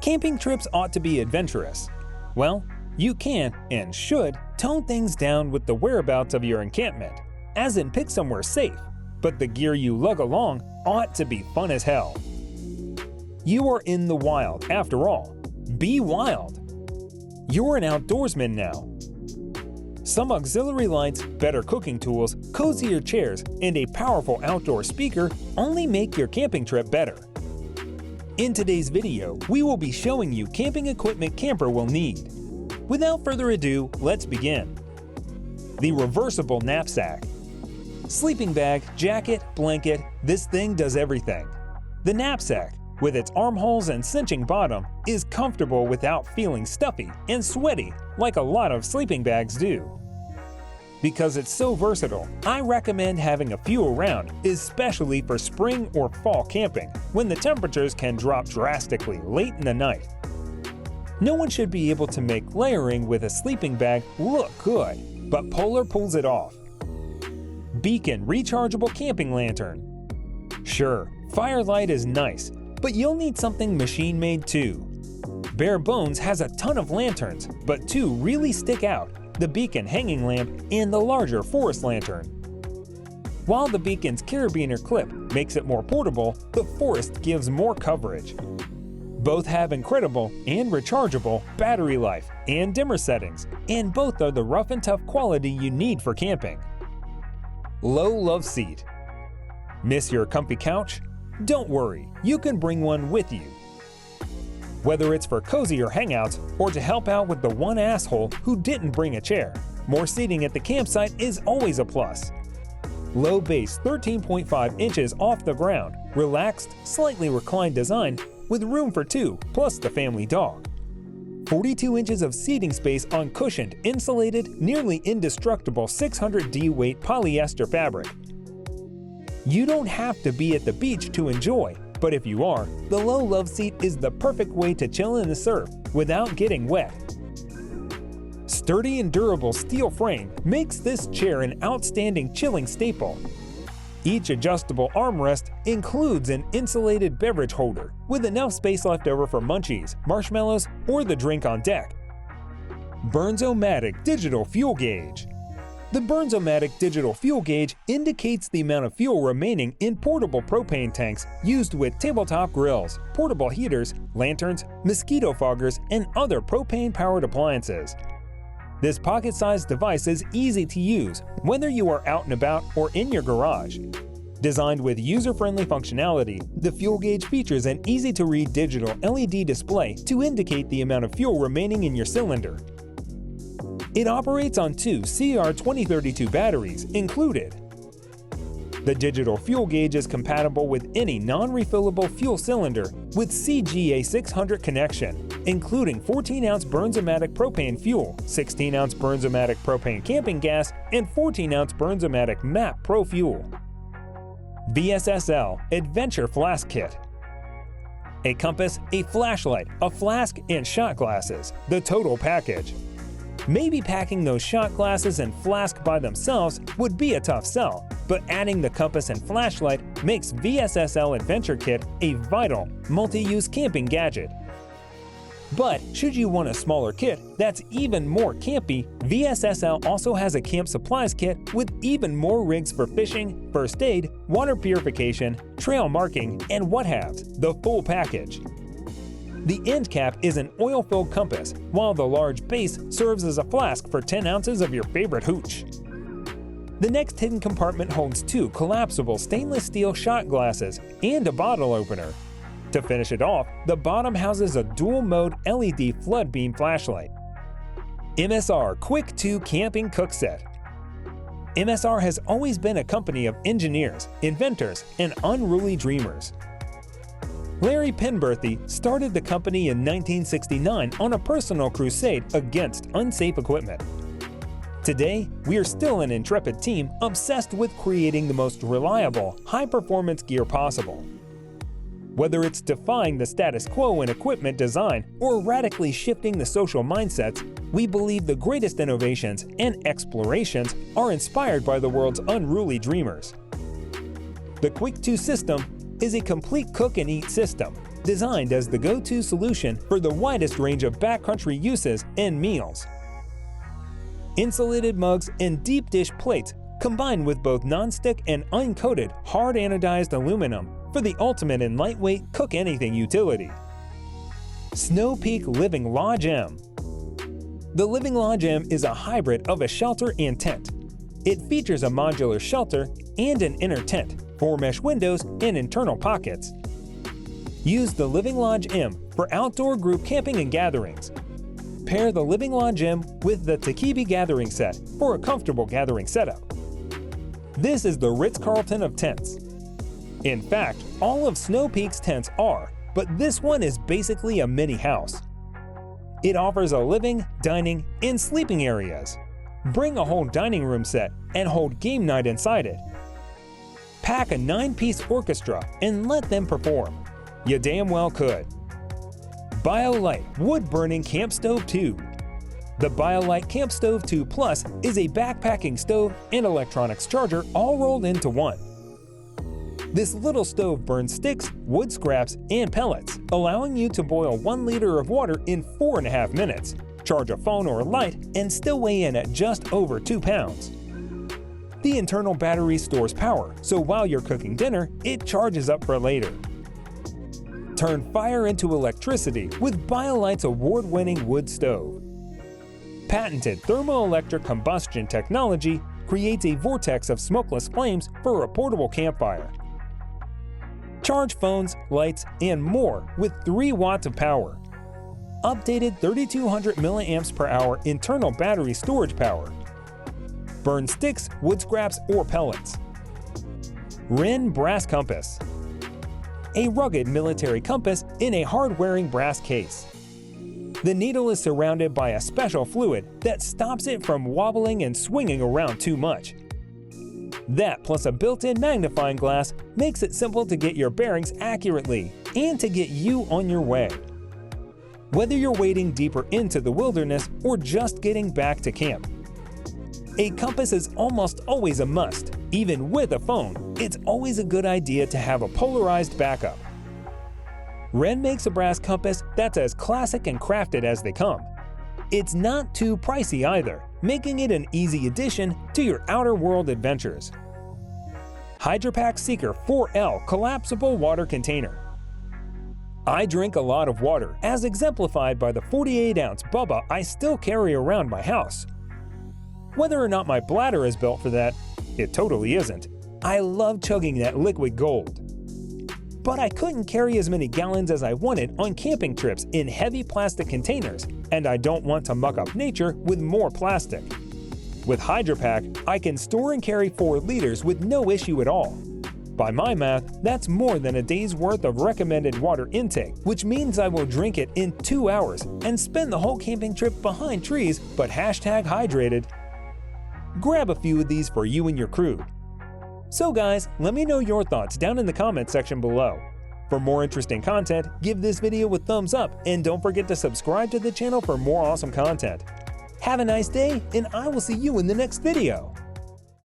Camping trips ought to be adventurous. Well, you can and should tone things down with the whereabouts of your encampment, as in pick somewhere safe, but the gear you lug along ought to be fun as hell. You are in the wild, after all. Be wild! You're an outdoorsman now. Some auxiliary lights, better cooking tools, cozier chairs, and a powerful outdoor speaker only make your camping trip better. In today's video, we will be showing you camping equipment camper will need. Without further ado, let's begin. The reversible knapsack. Sleeping bag, jacket, blanket, this thing does everything. The knapsack, with its armholes and cinching bottom, is comfortable without feeling stuffy and sweaty like a lot of sleeping bags do. Because it's so versatile, I recommend having a few around, especially for spring or fall camping, when the temperatures can drop drastically late in the night. No one should be able to make layering with a sleeping bag look good, but Polar pulls it off. Beacon rechargeable camping lantern. Sure, firelight is nice, but you'll need something machine-made too. Bare Bones has a ton of lanterns, but two really stick out: the Beacon hanging lamp and the larger forest lantern. While the Beacon's carabiner clip makes it more portable, the Forest gives more coverage. Both have incredible and rechargeable battery life and dimmer settings, and both are the rough and tough quality you need for camping. Low love seat. Miss your comfy couch? Don't worry, you can bring one with you. Whether it's for cozier hangouts or to help out with the one asshole who didn't bring a chair, more seating at the campsite is always a plus. Low base 13.5 inches off the ground, relaxed, slightly reclined design with room for two plus the family dog. 42 inches of seating space on cushioned, insulated, nearly indestructible 600D weight polyester fabric. You don't have to be at the beach to enjoy, but if you are, the low love seat is the perfect way to chill in the surf without getting wet. Sturdy and durable steel frame makes this chair an outstanding chilling staple. Each adjustable armrest includes an insulated beverage holder with enough space left over for munchies, marshmallows, or the drink on deck. Burns-O-Matic digital fuel gauge. The Burns-O-Matic digital fuel gauge indicates the amount of fuel remaining in portable propane tanks used with tabletop grills, portable heaters, lanterns, mosquito foggers, and other propane-powered appliances. This pocket-sized device is easy to use, whether you are out and about or in your garage. Designed with user-friendly functionality, the fuel gauge features an easy-to-read digital LED display to indicate the amount of fuel remaining in your cylinder. It operates on two CR2032 batteries included. The digital fuel gauge is compatible with any non-refillable fuel cylinder with CGA 600 connection, including 14-ounce Burns-O-Matic propane fuel, 16-ounce Burns-O-Matic propane camping gas, and 14-ounce Burns-O-Matic MAP Pro fuel. VSSL Adventure Flask Kit. A compass, a flashlight, a flask, and shot glasses, the total package. Maybe packing those shot glasses and flask by themselves would be a tough sell, but adding the compass and flashlight makes VSSL Adventure Kit a vital, multi-use camping gadget. But should you want a smaller kit that's even more campy, VSSL also has a camp supplies kit with even more rigs for fishing, first aid, water purification, trail marking, and what-haves, the full package. The end cap is an oil-filled compass, while the large base serves as a flask for 10 ounces of your favorite hooch. The next hidden compartment holds two collapsible stainless steel shot glasses and a bottle opener. To finish it off, the bottom houses a dual-mode LED flood beam flashlight. MSR Quick 2 Camping Cook Set. MSR has always been a company of engineers, inventors, and unruly dreamers. Larry Penberthy started the company in 1969 on a personal crusade against unsafe equipment. Today, we are still an intrepid team obsessed with creating the most reliable, high-performance gear possible. Whether it's defying the status quo in equipment design or radically shifting the social mindsets, we believe the greatest innovations and explorations are inspired by the world's unruly dreamers. The Quick 2 system is a complete cook and eat system designed as the go-to solution for the widest range of backcountry uses and meals. Insulated mugs and deep dish plates combined with both non-stick and uncoated hard anodized aluminum for the ultimate in lightweight cook-anything utility. Snow Peak Living Lodge M. The Living Lodge M is a hybrid of a shelter and tent. It features a modular shelter and an inner tent, 4 mesh windows, and internal pockets. Use the Living Lodge M for outdoor group camping and gatherings. Pair the Living Lodge M with the Takibi gathering set for a comfortable gathering setup. This is the Ritz-Carlton of tents. In fact, all of Snow Peak's tents are, but this one is basically a mini house. It offers a living, dining, and sleeping areas. Bring a whole dining room set and hold game night inside it. Pack a 9-piece orchestra and let them perform. You damn well could. BioLite Wood-Burning Camp Stove 2. The BioLite Camp Stove 2 Plus is a backpacking stove and electronics charger all rolled into one. This little stove burns sticks, wood scraps, and pellets, allowing you to boil 1 liter of water in 4.5 minutes, charge a phone or light, and still weigh in at just over 2 pounds. The internal battery stores power, so while you're cooking dinner, it charges up for later. Turn fire into electricity with BioLite's award-winning wood stove. Patented thermoelectric combustion technology creates a vortex of smokeless flames for a portable campfire. Charge phones, lights, and more with 3 watts of power. Updated 3200 mAh internal battery storage power. Burn sticks, wood scraps, or pellets. Wren Brass Compass. A rugged military compass in a hard-wearing brass case. The needle is surrounded by a special fluid that stops it from wobbling and swinging around too much. That plus a built-in magnifying glass makes it simple to get your bearings accurately and to get you on your way. Whether you're wading deeper into the wilderness or just getting back to camp, a compass is almost always a must. Even with a phone, it's always a good idea to have a polarized backup. Wren makes a brass compass that's as classic and crafted as they come. It's not too pricey either, making it an easy addition to your outer world adventures. HydroPack Seeker 4L Collapsible Water Container. I drink a lot of water, as exemplified by the 48-ounce Bubba I still carry around my house. Whether or not my bladder is built for that, it totally isn't. I love chugging that liquid gold. But I couldn't carry as many gallons as I wanted on camping trips in heavy plastic containers, and I don't want to muck up nature with more plastic. With HydroPack, I can store and carry 4 liters with no issue at all. By my math, that's more than a day's worth of recommended water intake, which means I will drink it in 2 hours and spend the whole camping trip behind trees, but #hydrated. Grab a few of these for you and your crew. So guys, let me know your thoughts down in the comment section below. For more interesting content, give this video a thumbs up and don't forget to subscribe to the channel for more awesome content. Have a nice day, and I will see you in the next video.